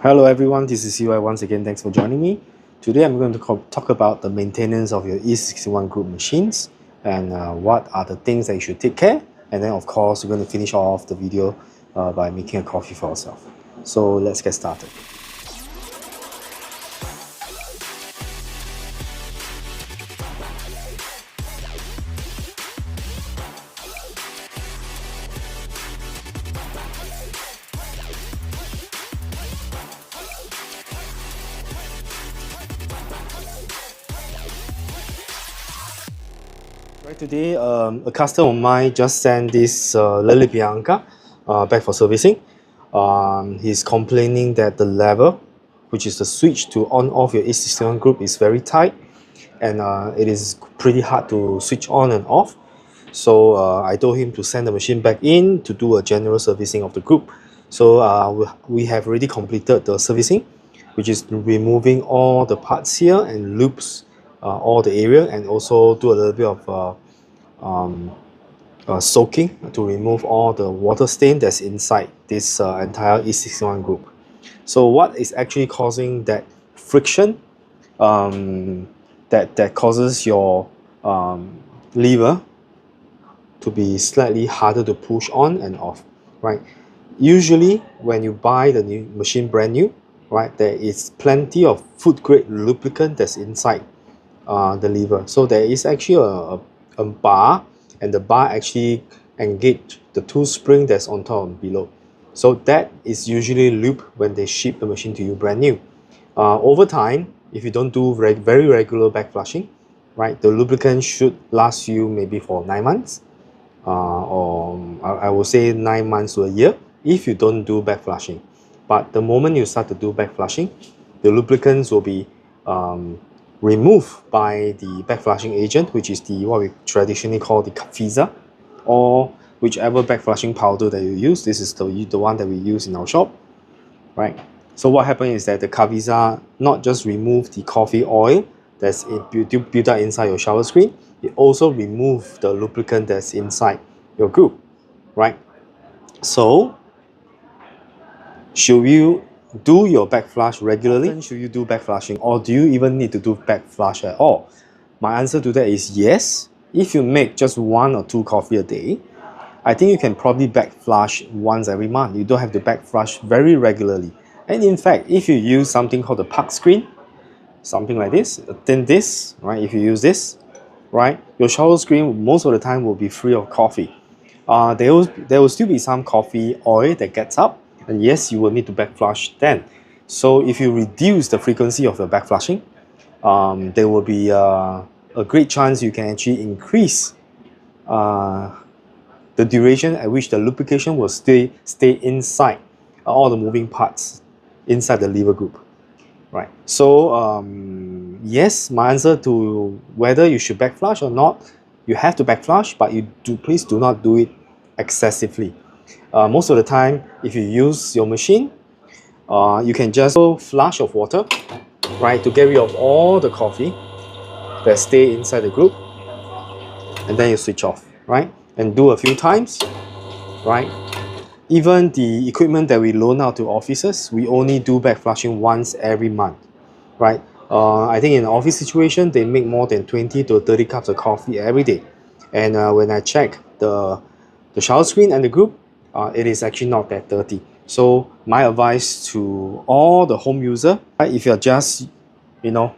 Hello everyone, this is Seah once again. Thanks for joining me. Today I'm going to talk about the maintenance of your E61 group machines and what are the things that you should take care. And then of course we're going to finish off the video by making a coffee for ourselves. So let's get started. Right, today, a customer of mine just sent this Lily Bianca back for servicing. He's complaining that the lever, which is the switch to on off your E61 group, is very tight, and it is pretty hard to switch on and off. So I told him to send the machine back in to do a general servicing of the group. So we have already completed the servicing, which is removing all the parts here and loops all the area, and also do a little bit of soaking to remove all the water stain that's inside this entire E61 group. So what is actually causing that friction that causes your lever to be slightly harder to push on and off, right? Usually when you buy the new machine brand new, right, there is plenty of food grade lubricant that's inside the lever. So there is actually a bar, and the bar actually engage the two spring that's on top and below. So that is usually lube when they ship the machine to you brand new. Over time, if you don't do very regular backflushing, right, the lubricant should last you maybe for 9 months, or I would say 9 months to a year if you don't do backflushing. But the moment you start to do backflushing, the lubricants will be removed by the backflushing agent, which is the what we traditionally call the Cafiza, or whichever backflushing powder that you use. This is the one that we use in our shop, right? So what happens is that the Cafiza not just remove the coffee oil that's built up inside your shower screen, it also remove the lubricant that's inside your group, right? So should you do your backflush regularly? Often should you do backflushing, or do you even need to do backflush at all? My answer to that is yes. If you make just 1 or 2 coffee a day, I think you can probably backflush once every month. You don't have to backflush very regularly. And in fact, if you use something called the puck screen, something like this, a thin disc, right? If you use this, right, your shower screen most of the time will be free of coffee. There will still be some coffee oil that gets up, and yes, you will need to backflush then. So if you reduce the frequency of your backflushing, there will be a great chance you can actually increase the duration at which the lubrication will stay inside all the moving parts inside the lever group, right? So yes, my answer to whether you should backflush or not, you have to backflush, but please do not do it excessively. Most of the time, if you use your machine, you can just flush of water, right, to get rid of all the coffee that stay inside the group, and then you switch off, right, and do a few times, right? Even the equipment that we loan out to offices, we only do backflushing once every month, right? I think in an office situation, they make more than 20 to 30 cups of coffee every day. And when I check the shower screen and the group, it is actually not that dirty. So my advice to all the home user, right, if you're just, you know,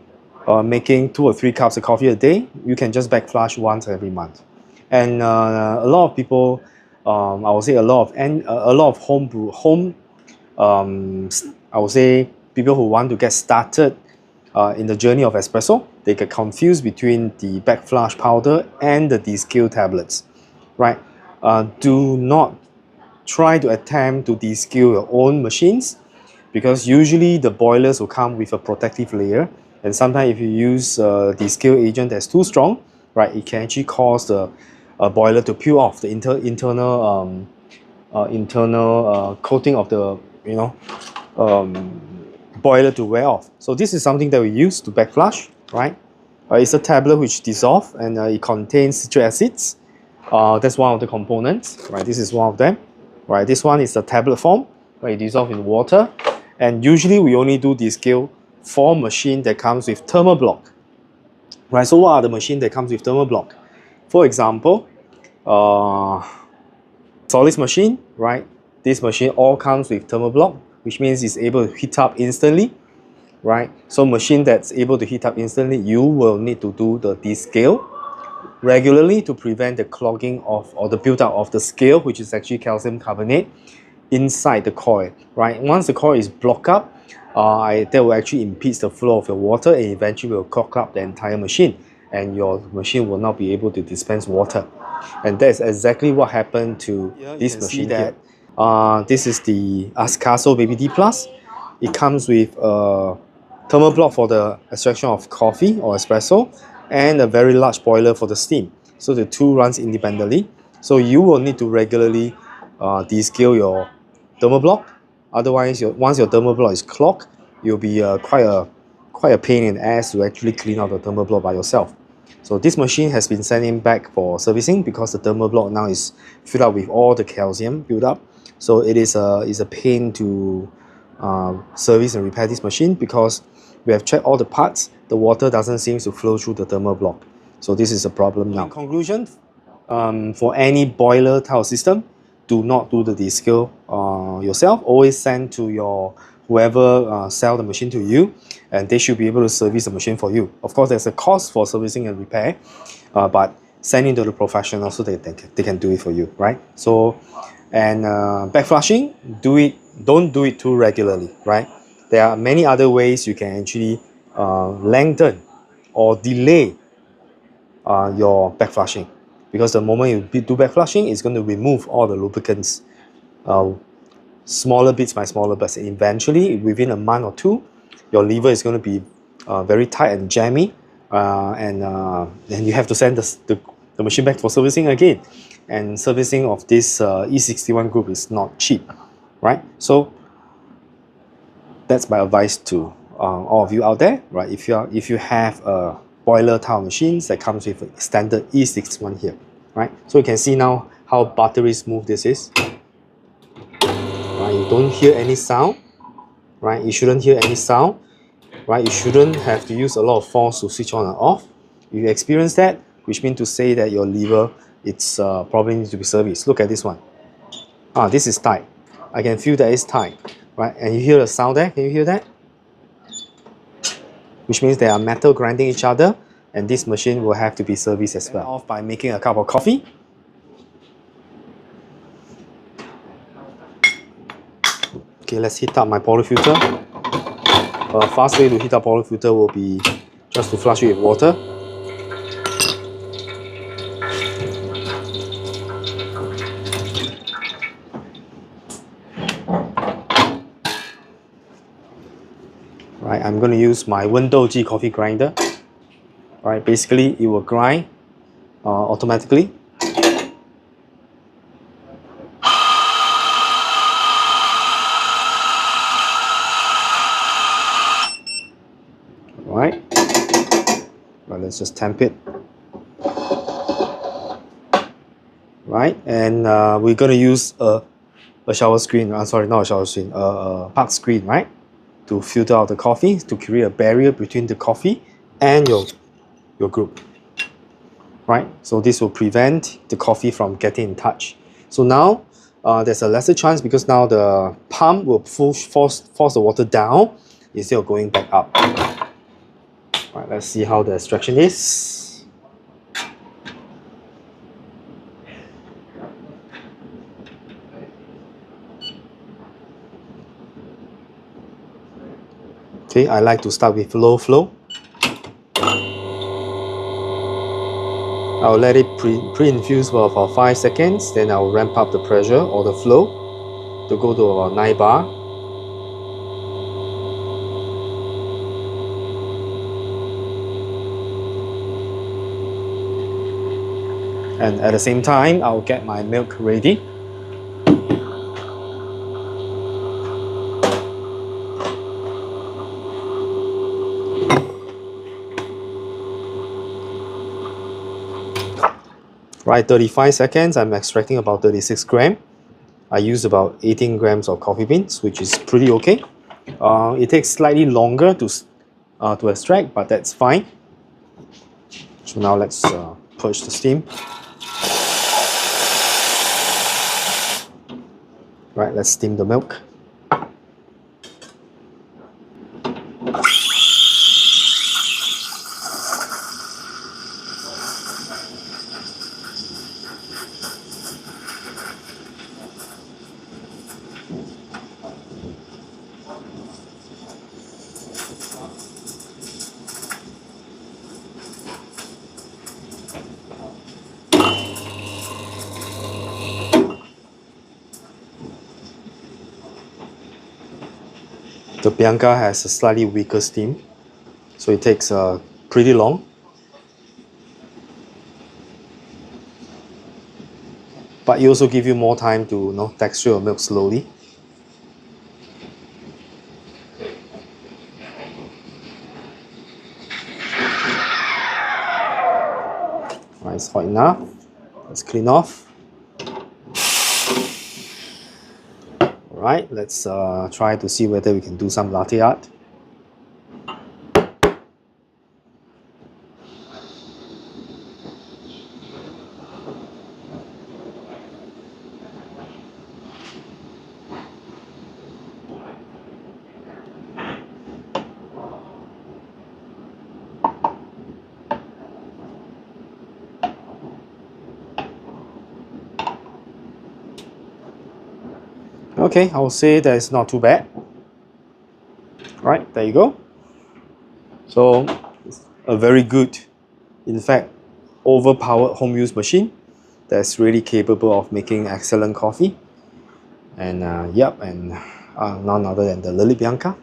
making 2 or 3 cups of coffee a day, you can just backflush once every month. And a lot of people, I would say a lot of home I would say people who want to get started in the journey of espresso, they get confused between the backflush powder and the descale tablets, right? Do not try to attempt to descale your own machines, because usually the boilers will come with a protective layer, and sometimes if you use a descale agent that's too strong, right, it can actually cause the boiler to peel off the internal coating of the boiler to wear off. So this is something that we use to backflush, right? It's a tablet which dissolves, and it contains citric acids. That's one of the components, right? This is one of them, right? This one is the tablet form, right? It dissolves in water, And usually we only do descale for machine that comes with thermal block. Right, so what are the machine that comes with thermal block? For example, solids machine, right? This machine all comes with thermal block, which means it's able to heat up instantly, right? So machine that's able to heat up instantly, you will need to do the descale regularly to prevent the clogging of or the buildup of the scale, which is actually calcium carbonate inside the coil, right? Once the coil is blocked up, that will actually impede the flow of your water and eventually will clog up the entire machine, and your machine will not be able to dispense water. And that's exactly what happened to this machine here. This is the Espresso Baby D Plus. It comes with a thermal block for the extraction of coffee or espresso and a very large boiler for the steam. So the two runs independently. So you will need to regularly descale your thermal block. Otherwise, once your thermal block is clogged, you'll be quite a pain in the ass to actually clean out the thermal block by yourself. So this machine has been sent in back for servicing because the thermal block now is filled up with all the calcium built up. So it is a pain to service and repair this machine because we have checked all the parts. The water doesn't seem to flow through the thermal block. So this is a problem now. In conclusion, for any boiler type of system, do not do the descale yourself. Always send to your whoever sell the machine to you, and they should be able to service the machine for you. Of course, there's a cost for servicing and repair, but send it to the professional so that they can do it for you, right? So, and backflushing, don't do it too regularly, right? There are many other ways you can actually lengthen or delay your backflushing, because the moment you do backflushing, it's going to remove all the lubricants, smaller bits by smaller bits. Eventually, within a month or two, your lever is going to be very tight and jammy, and then you have to send the machine back for servicing again. And servicing of this E61 group is not cheap, right? So that's my advice to all of you out there, right? If you have a boiler type machines that comes with a standard E61 here, right? So you can see now how buttery smooth this is. Right? You don't hear any sound, right? You shouldn't hear any sound, right? You shouldn't have to use a lot of force to switch on and off. If you experience that, which means to say that your lever, it's probably needs to be serviced. Look at this one. This is tight. I can feel that it's tight, right? And you hear the sound there. Can you hear that? Which means they are metal grinding each other, and this machine will have to be serviced as well. Off by making a cup of coffee. Okay, let's heat up my polyfilter. A fast way to heat up polyfilter will be just to flush it with water. Right, I'm going to use my 温豆机 coffee grinder. Right, basically it will grind automatically. Right, let's just temp it. Right, and we're going to use a shower screen. Sorry, not a shower screen, a park screen, right, to filter out the coffee, to create a barrier between the coffee and your group. Right, so this will prevent the coffee from getting in touch. So now there's a lesser chance because now the pump will force the water down instead of going back up. Right, let's see how the extraction is. Okay, I like to start with low flow. I'll let it pre-infuse for about 5 seconds, then I'll ramp up the pressure or the flow to go to about 9 bar. And at the same time, I'll get my milk ready. Right, 35 seconds, I'm extracting about 36 grams. I use about 18 grams of coffee beans, which is pretty okay. It takes slightly longer to extract, but that's fine. So now let's purge the steam. Right, let's steam the milk. The Bianca has a slightly weaker steam, so it takes pretty long. But it also gives you more time to texture your milk slowly. Right, it's hot enough. Let's clean off. Alright, let's try to see whether we can do some latte art. Okay, I will say that it's not too bad. Right, there you go. So, it's a very good, in fact, overpowered home use machine that's really capable of making excellent coffee. And none other than the Lily Bianca,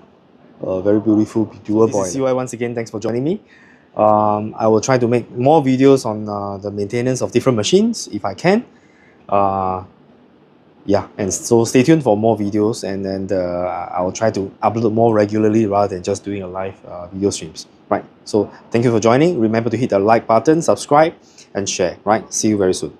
a very beautiful dual boiler. This is CY once again. Thanks for joining me. I will try to make more videos on the maintenance of different machines if I can. Yeah, and so stay tuned for more videos, and then I will try to upload more regularly rather than just doing a live video streams. Right, so thank you for joining. Remember to hit the like button, subscribe, and share. Right, see you very soon.